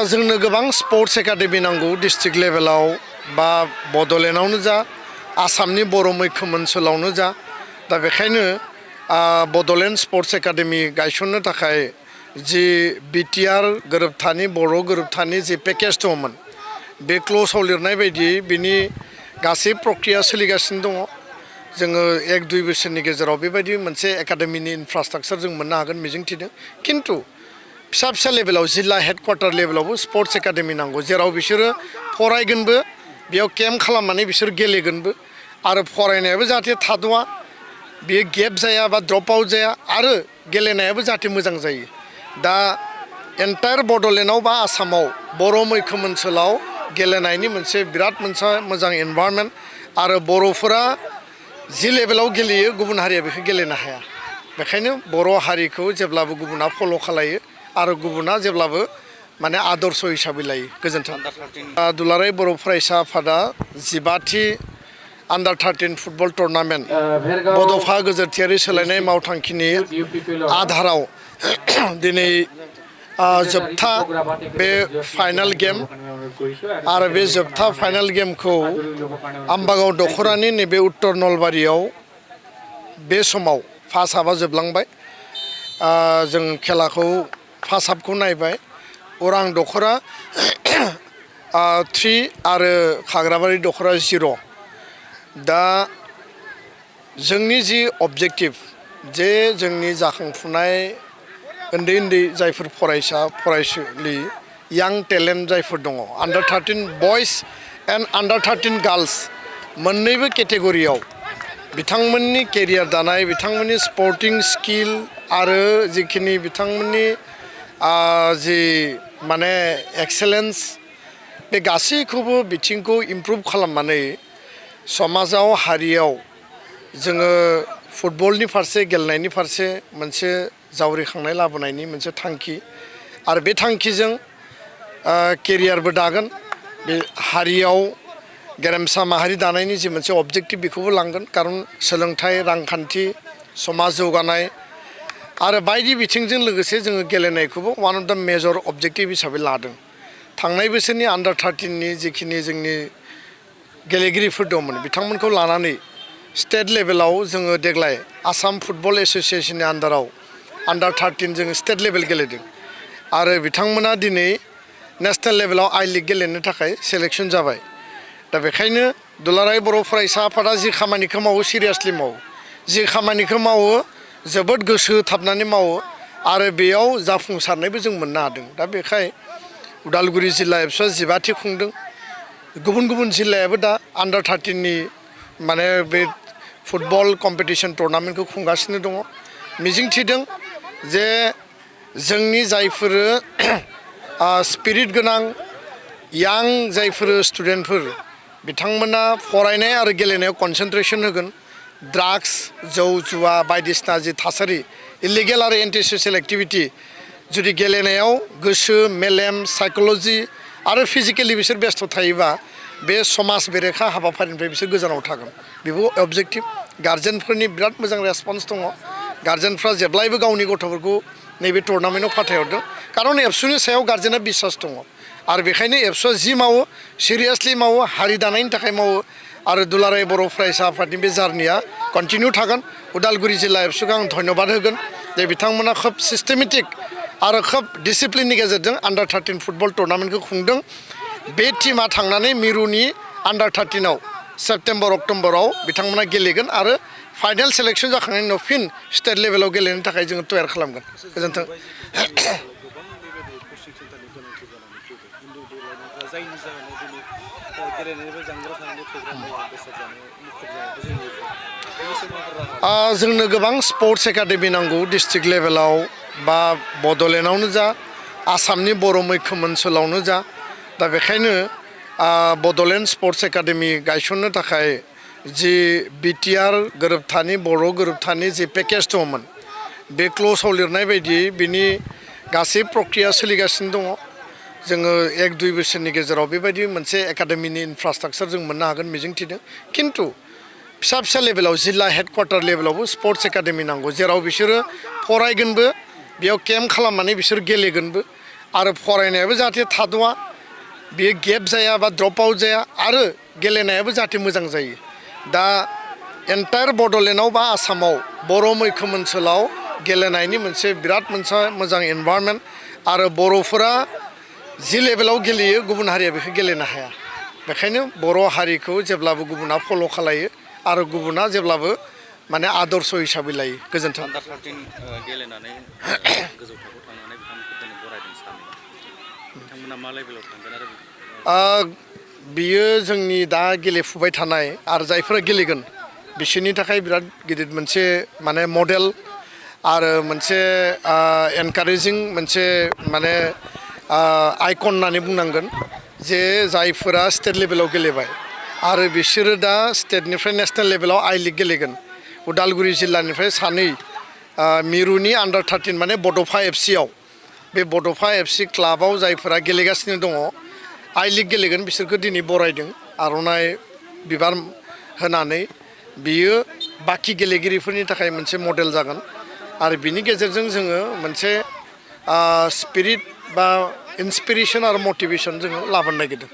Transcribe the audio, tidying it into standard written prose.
जोंनो गोबां sports academy नांगौ डिस्ट्रिक्ट लेभेलाव बा बड'लेण्डआवनो जा आसामनि बर' मैखोम ओनसोलावनो जा दा बेखायनो बड'लेण्ड स्पर्ट्स एकाडेमि गायसननो थाखाय जि बिटिआर गोरोबथानि बर' गोरोबथानि जि पेकेज दंमोन बे क्ल'जआव लिरनाय बायदियै बिनि गासै प्रक्रिया सोलिगासिनो दङ जोङो 1-2 बोसोरनि गेजेराव बेबायदि मोनसे एकाडेमिनि इनफ्रास्ट्राक्चार जों मोननो हागोन मिजिंथिदों किन्तु फिसा लेभेलाव जिल्ला हेडक्वार्टार लेभेलावबो स्पर्ट्स एकाडेमि नांगौ जेराव बिसोरो फरायगोनबो बेयाव केम्प खालामनानै बिसोर गेलेगोनबो आरो फरायनायाबो जाहाथे थाद'आ बेयो गेप जाया बा ड्रप आउट जाया आरो गेलेनायाबो जाहाथे मोजां जायो दा एन्टायार बड'लेण्डआव बा आसामाव बर' मैखोम ओनसोलाव गेलेनायनि मोनसे बिराद मोजां एनभायरनमेन्ट आरो बर'फोरा जि लेभेलाव गेलेयो गुबुन हारिया बेखौ गेलेनो हाया बेखायनो बर' हारिखौ जेब्लाबो गुबुना फल' खालायो आरो गुबुना जेब्लाबो माने आदर्श हिसाबै लायो गोजोन्थों दुलाराय बर' फरायसा आफादा 15थि आन्डार 13 फुटबल टुर्नामेन्ट बड'फा गोजोरथियारि सोलायनाय मावथांखिनि आधाराव दिनै जोबथा बे फाइनाल गेम आरो बे जोबथा फाइनाल गेमखौ आम्बागाव दख'रानि नैबे उत्तर नलबारियाव बे समाव फार्स्ट हाफआ जोबलांबाय जों खेलाखौ फार्स्ट हाफखौ नायबाय अरां दख'रा 3 आरो खाग्राबारि दख'रा 0 दा जोंनि जि अबजेक्टिभ जे जोंनि जाखांफुनाय उन्दै जायफोर फरायसुलि यां टेलेन्ट जायफोर दङ आन्डार 13 बयस एन्ड आन्डार 13 गार्लस मोननैबो केटेगरियाव बिथांमोननि केरियार दानाय बिथांमोननि स्पर्टिं स्किल आरो जिखिनि बिथांमोननि जि माने एक्सेलेन्स बे गासैखौबो बिथिंखौ इमप्रुभ खालामनानै समाजाव हारियाव जोङो फुटबलनि फारसे गेलेनायनि फारसे मोनसे जावरिखांनाय लाबोनायनि मोनसे थांखि आरो बे थांखिजों केरियारबो दागोन बे हारियाव गेरेमसा माहारि दानायनि जि मोनसे अबजेक्टिभ बेखौबो लांगोन खारन सोलोंथाइ रांखान्थि समाज जौगानाय आरो बायदि बिथिंजों लोगोसे जोङो गेलेनायखौबो वान अफ द मेजर अबजेक्टिभ हिसाबै लादों थांनाय बोसोरनि आन्डार 13नि जिखिनि जोंनि गेलेगिरिफोर दंमोन बिथांमोनखौ लानानै स्टेट लेभेलाव जोङो देग्लाय आसाम फुटबल एस'सिएशननि आन्डाराव आन्डार 13 जोङो स्टेट लेभेल गेलेदों आरो बिथांमोना दिनै नेसनेल लेभेलाव आइ लिग गेलेनो थाखाय सेलेक्सन जाबाय दा बेखायनो दुलाराय बर' फरायसा आफादा जि खामानिखौ मावो सिरियासलि मावो जि खामानिखौ मावो जोबोद गोसो होथाबनानै मावो आरो बेयाव जाफुंसारनायबो जों मोननो हादों दा बेखाय उदालगुरि जिल्ला एबसुआ 15थि खुंदों गुबुन जिल्लायाबो दा आन्डार 13नि माने बे फुटबल कम्पिटिसन टुर्नामेन्टखौ खुंगासिनो दङ मिजिंथिदों जे जोंनि जायफोर स्पिरिट गोनां यां जायफोर स्टुडेन्टफोर बिथांमोना फरायनाय आरो गेलेनायाव कनसेन्ट्रेसन होगोन ड्राग्स जौ जुवा बायदिसिना जि थासारि इलिगेल आरो एन्टि ससियेल एक्टिभिटि जुदि गेलेनायाव गोसो मेलेम साइक'लजि आरो फिजिकेलि बिसोर बेस्थ' थायोबा बे समाज बेरेखा हाबाफारिनिफ्राय बिसोर गोजानाव थागोन बेबो अबजेक्टिभ गार्जेनफोरनि बिराद मोजां रेसपन्स दङ गार्जेनफ्रा जेब्लायबो गावनि गथ'फोरखौ नैबे टुर्नामेन्टआव फाथायहरदों खारन एबसुनि सायाव गार्जेना बिसास दङ आरो बेखायनो एबसुआ जि मावो सिरियासलि मावो हारि दानायनि थाखाय मावो आरो दुलाराय बर' फरायसा आफादनि बे जार्निया कन्टिनिउ थागोन उदालगुरि जिल्ला एबसुखौ आं धन्यबाद होगोन जे बिथांमोना खोब सिस्टेमेटिक आरो खोब डिसिप्लिननि गेजेरजों आन्डार 13 फुटबल टुर्नामेन्टखौ खुंदों बे टिमा थांनानै मिरुनि आन्डार 13आव सेप्तेम्बर अक्ट'बराव बिथांमोना गेलेगोन आरो फाइनाल सेलेक्सन जाखांनायनि उनाव फिन स्टेट लेभेलाव गेलेनो थाखाय जोङो तयार खालामगोन गोजोन्थों जोंनो गोबां स्पर्ट्स एकाडेमि नांगौ डिस्ट्रिक्ट लेभेलाव बा बड'लेण्डआवनो जा आसामनि बर' मैखोम ओनसोलावनो जा दा बेखायनो बड'लेण्ड स्पर्ट्स एकाडेमि गायसननो थाखाय जि बिटिआर गोरोबथानि बर' गोरोबथानि जि पेकेज दंमोन बे क्ल'जआव लिरनाय बायदियै बिनि गासै प्रक्रिया सोलिगासिनो दङ जोङो 1-2 बोसोरनि गेजेराव बेबायदि मोनसे एकाडेमिनि इनफ्रास्ट्राक्चार जों मोननो हागोन मिजिंथिदों किन्तु फिसा लेभेलाव जिल्ला हेडक्वार्टार लेभेलावबो स्पर्ट्स एकाडेमि नांगौ जेराव बिसोरो फरायगोनबो बेयाव केम्प खालामनानै बिसोर गेलेगोनबो आरो फरायनायाबो जाहाथे थाद'आ बेयो गेप जाया बा ड्रप आउट जाया आरो गेलेनायाबो जाहाथे मोजां जायो दा एन्टायार बड'लेण्डआव बा आसामाव बर' मैखोम ओनसोलाव गेलेनायनि मोनसे बिराद मोनसे मोजां एनभायरनमेन्ट आरो बर'फोरा जि लेभेलाव गेलेयो गुबुन हारिया बेखौ गेलेनो हाया बेखायनो बर' हारिखौ जेब्लाबो गुबुना फल' खालायो आरो गुबुना जेब्लाबो माने आदर्श हिसाबै लायो गोजोन्थों आन्डार 13 गेलेनानै गोजौ थाखोआव थांनानै बिथांमोनखौ बरायदों सानो बिथांमोना मा लेभेलाव थांगोन आरो बियो जोंनि दा गेलेफुबाय थानाय आरो जायफोरा गेलेगोन बिसोरनि थाखाय बिराद गिदिर मोनसे माने मडेल आरो मोनसे एनकारेजिं मोनसे माने आइकन होननानै बुंनांगोन जे जायफोरा स्टेट लेभेलाव गेलेबाय आरो बिसोरो दा स्टेटनिफ्राय नेसनेल लेभेलाव आइ लिग गेलेगोन उदालगुरि जिल्लानिफ्राय सानै मिरुनि आन्डार 13 माने बड'फा एफसिआव बे बड'फा एफसि क्लाबाव जायफोरा गेलेगासिनो दङ आइ लिग गेलेगोन बिसोरखौ दिनै बरायदों आर'नाइ बिबार होनानै बियो बाखि गेलेगिरिफोरनि थाखाय मोनसे मडेल जागोन आरो बिनि गेजेरजों जोङो मोनसे स्पिरिट बा इन्सपिरेसन आरो मटिभेसन जोङो लाबोनो नागिरदों